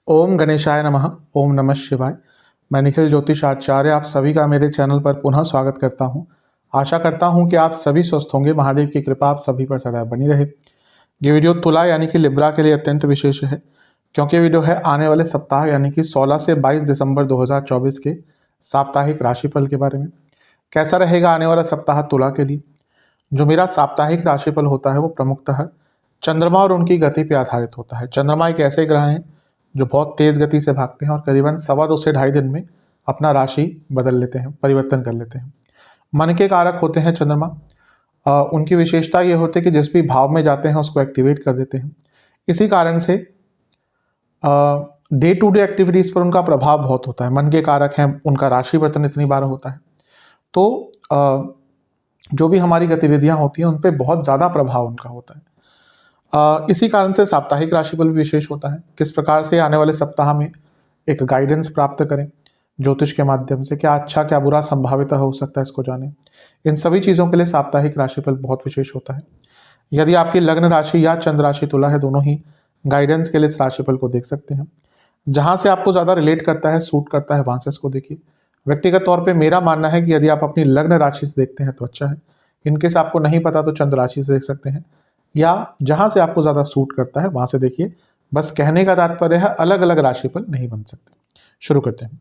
ओम गणेशाय नमः। ओम नमः शिवाय। मैं निखिल ज्योतिष आचार्य आप सभी का मेरे चैनल पर पुनः स्वागत करता हूं। आशा करता हूं कि आप सभी स्वस्थ होंगे। महादेव की कृपा आप सभी पर सदैव बनी रहे। ये वीडियो तुला यानी कि लिब्रा के लिए अत्यंत विशेष है, क्योंकि वीडियो है आने वाले सप्ताह यानी कि 16 से 22 दिसंबर 2024 के साप्ताहिक राशिफल के बारे में। कैसा रहेगा आने वाला सप्ताह तुला के लिए। जो मेरा साप्ताहिक राशिफल होता है वो प्रमुखतः चंद्रमा और उनकी गति पर आधारित होता है। चंद्रमा एक ऐसे ग्रह हैं जो बहुत तेज गति से भागते हैं और करीबन 2.25 से 2.5 दिन में अपना राशि बदल लेते हैं, परिवर्तन कर लेते हैं। मन के कारक होते हैं चंद्रमा। उनकी विशेषता ये होती है कि जिस भी भाव में जाते हैं उसको एक्टिवेट कर देते हैं। इसी कारण से डे टू डे एक्टिविटीज़ पर उनका प्रभाव बहुत होता है। मन के कारक हैं, उनका राशि परिवर्तन इतनी बार होता है, तो जो भी हमारी गतिविधियां होती हैं उन पर बहुत ज़्यादा प्रभाव उनका होता है। इसी कारण से साप्ताहिक राशिफल भी विशेष होता है। किस प्रकार से आने वाले सप्ताह में एक गाइडेंस प्राप्त करें ज्योतिष के माध्यम से, क्या अच्छा क्या बुरा संभावित हो सकता है, इसको जानें। इन सभी चीज़ों के लिए साप्ताहिक राशिफल बहुत विशेष होता है। यदि आपकी लग्न राशि या चंद्र राशि तुला है, दोनों ही गाइडेंस के लिए इस राशिफल को देख सकते हैं। जहाँ से आपको ज़्यादा रिलेट करता है, सूट करता है, वहाँ से इसको देखिए। व्यक्तिगत तौर पर मेरा मानना है कि यदि आप अपनी लग्न राशि से देखते हैं तो अच्छा है। इनकेस आपको नहीं पता तो चंद्र राशि से देख सकते हैं, या जहां से आपको ज़्यादा सूट करता है वहां से देखिए। बस कहने का तात्पर्य है अलग अलग राशिफल नहीं बन सकते। शुरू करते हैं।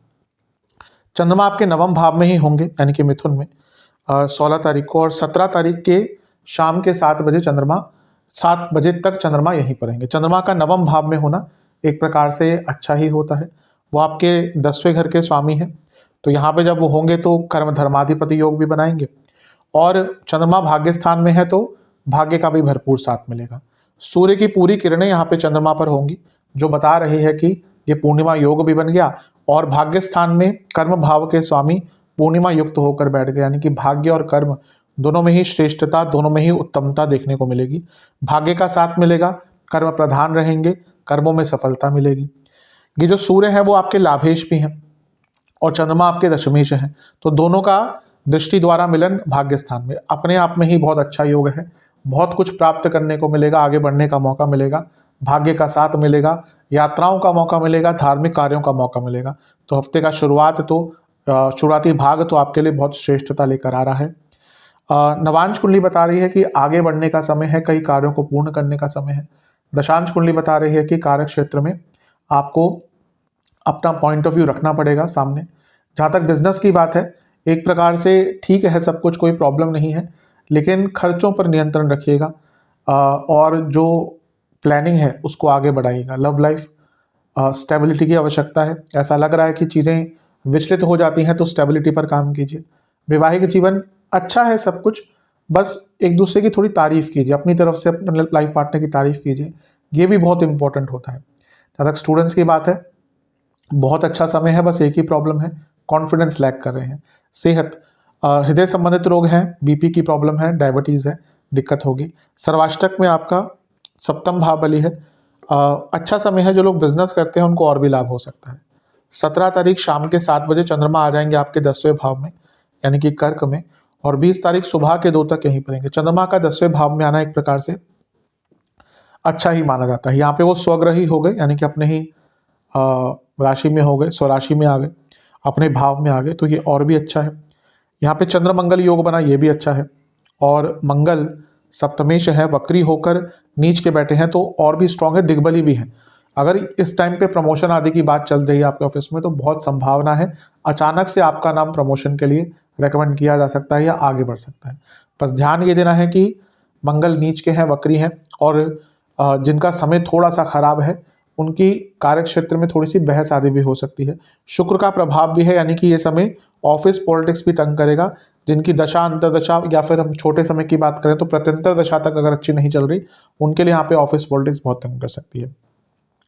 चंद्रमा आपके नवम भाव में ही होंगे यानी कि मिथुन में 16 तारीख को, और 17 तारीख के शाम के 7 बजे चंद्रमा 7 बजे तक चंद्रमा यहीं पर रहेंगे। चंद्रमा का नवम भाव में होना एक प्रकार से अच्छा ही होता है। वो आपके 10वें घर के स्वामी हैं, तो यहाँ पे जब वो होंगे तो कर्म धर्माधिपति योग भी बनाएंगे, और चंद्रमा भाग्य स्थान में है तो भाग्य का भी भरपूर साथ मिलेगा। सूर्य की पूरी किरणें यहाँ पे चंद्रमा पर होंगी, जो बता रही है कि ये पूर्णिमा योग भी बन गया, और भाग्य स्थान में कर्म भाव के स्वामी पूर्णिमा युक्त होकर बैठ गए, यानी कि भाग्य और कर्म दोनों में ही श्रेष्ठता, दोनों में ही उत्तमता देखने को मिलेगी। भाग्य का साथ मिलेगा, कर्म प्रधान रहेंगे, कर्मों में सफलता मिलेगी। ये जो सूर्य है वो आपके लाभेश भी हैं और चंद्रमा आपके दशमेश हैं, तो दोनों का दृष्टि द्वारा मिलन भाग्य स्थान में अपने आप में ही बहुत अच्छा योग है। बहुत कुछ प्राप्त करने को मिलेगा, आगे बढ़ने का मौका मिलेगा, भाग्य का साथ मिलेगा, यात्राओं का मौका मिलेगा, धार्मिक कार्यों का मौका मिलेगा। तो हफ्ते का शुरुआती भाग तो आपके लिए बहुत श्रेष्ठता लेकर आ रहा है। नवांश कुंडली बता रही है कि आगे बढ़ने का समय है, कई कार्यों को पूर्ण करने का समय है। दशांश कुंडली बता रही है कि कार्य क्षेत्र में आपको अपना पॉइंट ऑफ व्यू रखना पड़ेगा सामने। जहाँ तक बिजनेस की बात है, एक प्रकार से ठीक है, सब कुछ कोई प्रॉब्लम नहीं है, लेकिन खर्चों पर नियंत्रण रखिएगा और जो प्लानिंग है उसको आगे बढ़ाइएगा। लव लाइफ स्टेबिलिटी की आवश्यकता है। ऐसा लग रहा है कि चीज़ें विचलित हो जाती हैं, तो स्टेबिलिटी पर काम कीजिए। वैवाहिक जीवन अच्छा है सब कुछ, बस एक दूसरे की थोड़ी तारीफ कीजिए, अपनी तरफ से अपने लाइफ पार्टनर की तारीफ कीजिए, ये भी बहुत इंपॉर्टेंट होता है। जहाँ तक स्टूडेंट्स की बात है, बहुत अच्छा समय है, बस एक ही प्रॉब्लम है, कॉन्फिडेंस लैक कर रहे हैं। सेहत, हृदय संबंधित रोग हैं, बीपी की प्रॉब्लम है, डायबिटीज़ है, दिक्कत होगी। सर्वाष्टक में आपका सप्तम भाव बली है। अच्छा समय है, जो लोग बिजनेस करते हैं उनको और भी लाभ हो सकता है। 17 तारीख शाम के 7 बजे चंद्रमा आ जाएंगे आपके 10वें भाव में यानी कि कर्क में, और 20 तारीख सुबह के 2 तक यहीं पर रहेंगे। चंद्रमा का 10वें भाव में आना एक प्रकार से अच्छा ही माना जाता है। यहाँ पे वो स्वग्रही हो गए, यानी कि अपने ही राशि में हो गए, स्वराशि में आ गए, अपने भाव में आ गए, तो ये और भी अच्छा है। यहाँ पे चंद्र मंगल योग बना, ये भी अच्छा है। और मंगल सप्तमेश है, वक्री होकर नीच के बैठे हैं, तो और भी स्ट्रांग है, दिग्बली भी है। अगर इस टाइम पे प्रमोशन आदि की बात चल रही है आपके ऑफिस में, तो बहुत संभावना है अचानक से आपका नाम प्रमोशन के लिए रेकमेंड किया जा सकता है या आगे बढ़ सकता है। बस ध्यान ये देना है कि मंगल नीच के हैं, वक्री हैं, और जिनका समय थोड़ा सा खराब है उनकी कार्य क्षेत्र में थोड़ी सी बहस आदि भी हो सकती है। शुक्र का प्रभाव भी है, यानी कि ये समय ऑफिस पॉलिटिक्स भी तंग करेगा। जिनकी दशा अंतर्दशा, या फिर हम छोटे समय की बात करें तो प्रत्यंतर दशा तक अगर अच्छी नहीं चल रही, उनके लिए यहाँ पे ऑफिस पॉलिटिक्स बहुत तंग कर सकती है।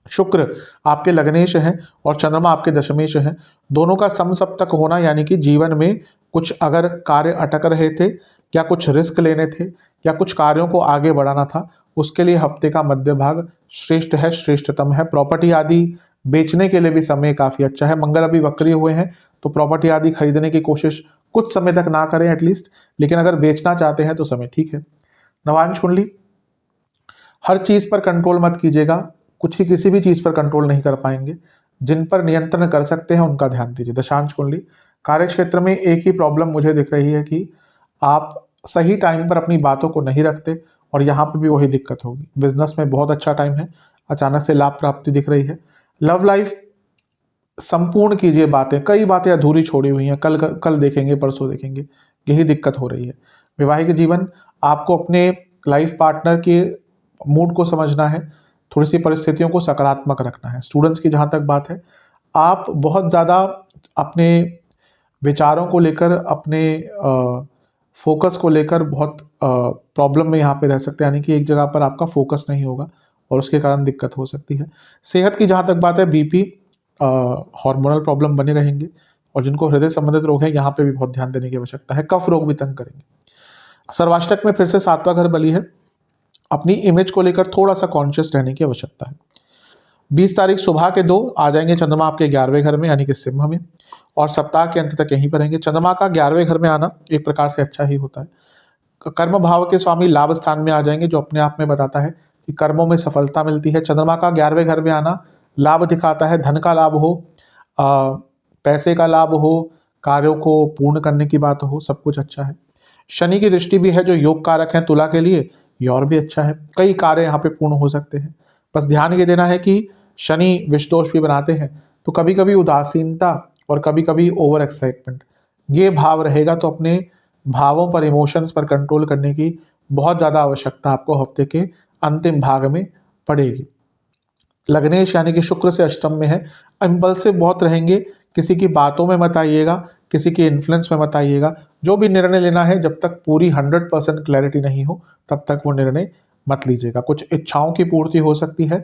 शुक्र आपके लग्नेश हैं और चंद्रमा आपके दशमेश हैं, दोनों का समसप्तक होना, यानी कि जीवन में कुछ अगर कार्य अटक रहे थे या कुछ रिस्क लेने थे या कुछ कार्यों को आगे बढ़ाना था, उसके लिए हफ्ते का मध्य भाग श्रेष्ठ है, श्रेष्ठतम है। प्रॉपर्टी आदि बेचने के लिए भी समय काफ़ी अच्छा है। मंगल अभी वक्री हुए हैं, तो प्रॉपर्टी आदि खरीदने की कोशिश कुछ समय तक ना करें एटलीस्ट, लेकिन अगर बेचना चाहते हैं तो समय ठीक है। नवांश कुंडली हर चीज़ पर कंट्रोल मत कीजिएगा, कुछ ही किसी भी चीज़ पर कंट्रोल नहीं कर पाएंगे। जिन पर नियंत्रण कर सकते हैं उनका ध्यान दीजिए। दशांश कुंडली, कार्य क्षेत्र में एक ही प्रॉब्लम मुझे दिख रही है कि आप सही टाइम पर अपनी बातों को नहीं रखते और यहाँ पे भी वही दिक्कत होगी। बिजनेस में बहुत अच्छा टाइम है, अचानक से लाभ प्राप्ति दिख रही है। लव लाइफ संपूर्ण कीजिए बातें, कई बातें अधूरी छोड़ी हुई हैं, कल कल देखेंगे, परसों देखेंगे, यही दिक्कत हो रही है। वैवाहिक जीवन, आपको अपने लाइफ पार्टनर के मूड को समझना है, थोड़ी सी परिस्थितियों को सकारात्मक रखना है। स्टूडेंट्स की जहाँ तक बात है, आप बहुत ज़्यादा अपने विचारों को लेकर, अपने फोकस को लेकर बहुत प्रॉब्लम में यहाँ पे रह सकते हैं, यानी कि एक जगह पर आपका फोकस नहीं होगा और उसके कारण दिक्कत हो सकती है। सेहत की जहाँ तक बात है, बीपी, हार्मोनल प्रॉब्लम बने रहेंगे और जिनको हृदय संबंधित रोग है यहाँ पे भी बहुत ध्यान देने की आवश्यकता है। कफ रोग भी तंग करेंगे। सर्वाष्टक में फिर से 7वां घर बली है, अपनी इमेज को लेकर थोड़ा सा कॉन्शियस रहने की आवश्यकता है। 20 तारीख सुबह के 2 आ जाएंगे चंद्रमा आपके 11वें घर में, यानी कि सिंह में, और सप्ताह के अंत तक यहीं पर रहेंगे। चंद्रमा का 11वें घर में आना एक प्रकार से अच्छा ही होता है। कर्म भाव के स्वामी लाभ स्थान में आ जाएंगे, जो अपने आप में बताता है कि कर्मों में सफलता मिलती है। चंद्रमा का 11वें घर में आना लाभ दिखाता है, धन का लाभ हो, पैसे का लाभ हो, कार्यों को पूर्ण करने की बात हो, सब कुछ अच्छा है। शनि की दृष्टि भी है जो योग कारक है तुला के लिए, ये और भी अच्छा है। कई कार्य यहाँ पे पूर्ण हो सकते हैं। बस ध्यान ये देना है कि शनि विष दोष भी बनाते हैं, तो कभी कभी उदासीनता और कभी कभी ओवर एक्साइटमेंट, ये भाव रहेगा, तो अपने भावों पर, इमोशंस पर कंट्रोल करने की बहुत ज़्यादा आवश्यकता आपको हफ्ते के अंतिम भाग में पड़ेगी। लग्नेश यानी कि शुक्र से अष्टम में है, इम्पल्सिव बहुत रहेंगे, किसी की बातों में मत आइएगा, किसी के इन्फ्लुएंस में मत आइएगा। जो भी निर्णय लेना है, जब तक पूरी 100% क्लैरिटी नहीं हो तब तक वो निर्णय मत लीजिएगा। कुछ इच्छाओं की पूर्ति हो सकती है।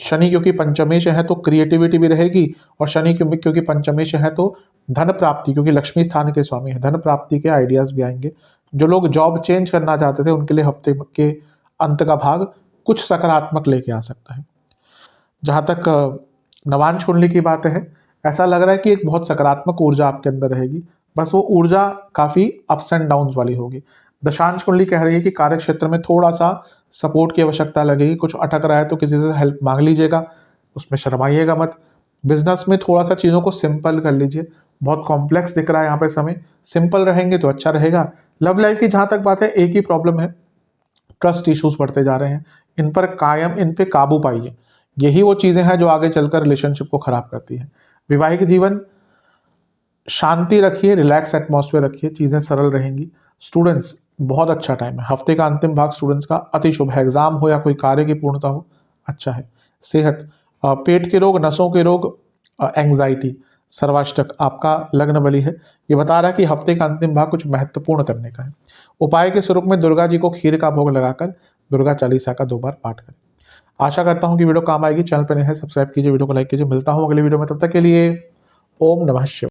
शनि क्योंकि पंचमेश है तो क्रिएटिविटी भी रहेगी, और शनि क्योंकि पंचमेश है तो धन प्राप्ति, क्योंकि लक्ष्मी स्थान के स्वामी है, धन प्राप्ति के आइडियाज़ भी आएंगे। जो लोग जॉब चेंज करना चाहते थे उनके लिए हफ्ते के अंत का भाग कुछ सकारात्मक लेके आ सकता है। जहाँ तक नवांश कुंडली की बात है, ऐसा लग रहा है कि एक बहुत सकारात्मक ऊर्जा आपके अंदर रहेगी, बस वो ऊर्जा काफ़ी अप्स एंड डाउन्स वाली होगी। दशांश कुंडली कह रही है कि कार्य क्षेत्र में थोड़ा सा सपोर्ट की आवश्यकता लगेगी, कुछ अटक रहा है तो किसी से हेल्प मांग लीजिएगा, उसमें शर्माइएगा मत। बिजनेस में थोड़ा सा चीज़ों को सिंपल कर लीजिए, बहुत कॉम्प्लेक्स दिख रहा है यहाँ पे समय, सिंपल रहेंगे तो अच्छा रहेगा। लव लाइफ की जहाँ तक बात है, एक ही प्रॉब्लम है, ट्रस्ट इश्यूज बढ़ते जा रहे हैं, इन पर कायम, इन पे काबू पाइए। यही वो चीज़ें हैं जो आगे चलकर रिलेशनशिप को खराब करती हैं। वैवाहिक जीवन, शांति रखिए, रिलैक्स एटमॉस्फेयर रखिए, चीज़ें सरल रहेंगी। स्टूडेंट्स, बहुत अच्छा टाइम है, हफ्ते का अंतिम भाग स्टूडेंट्स का अति शुभ है, एग्जाम हो या कोई कार्य की पूर्णता हो, अच्छा है। सेहत, पेट के रोग, नसों के रोग, एंग्जाइटी, सर्वाष्टक आपका लग्न बली है, ये बता रहा है कि हफ्ते का अंतिम भाग कुछ महत्वपूर्ण करने का है। उपाय के स्वरूप में दुर्गा जी को खीर का भोग लगाकर दुर्गा चालीसा का 2 बार पाठ करें। आशा करता हूँ कि वीडियो काम आएगी। चैनल पर नए हैं, सब्सक्राइब कीजिए, वीडियो को लाइक कीजिए। मिलता हूँ अगले वीडियो में, तब तक के लिए ओम नमः शिवाय।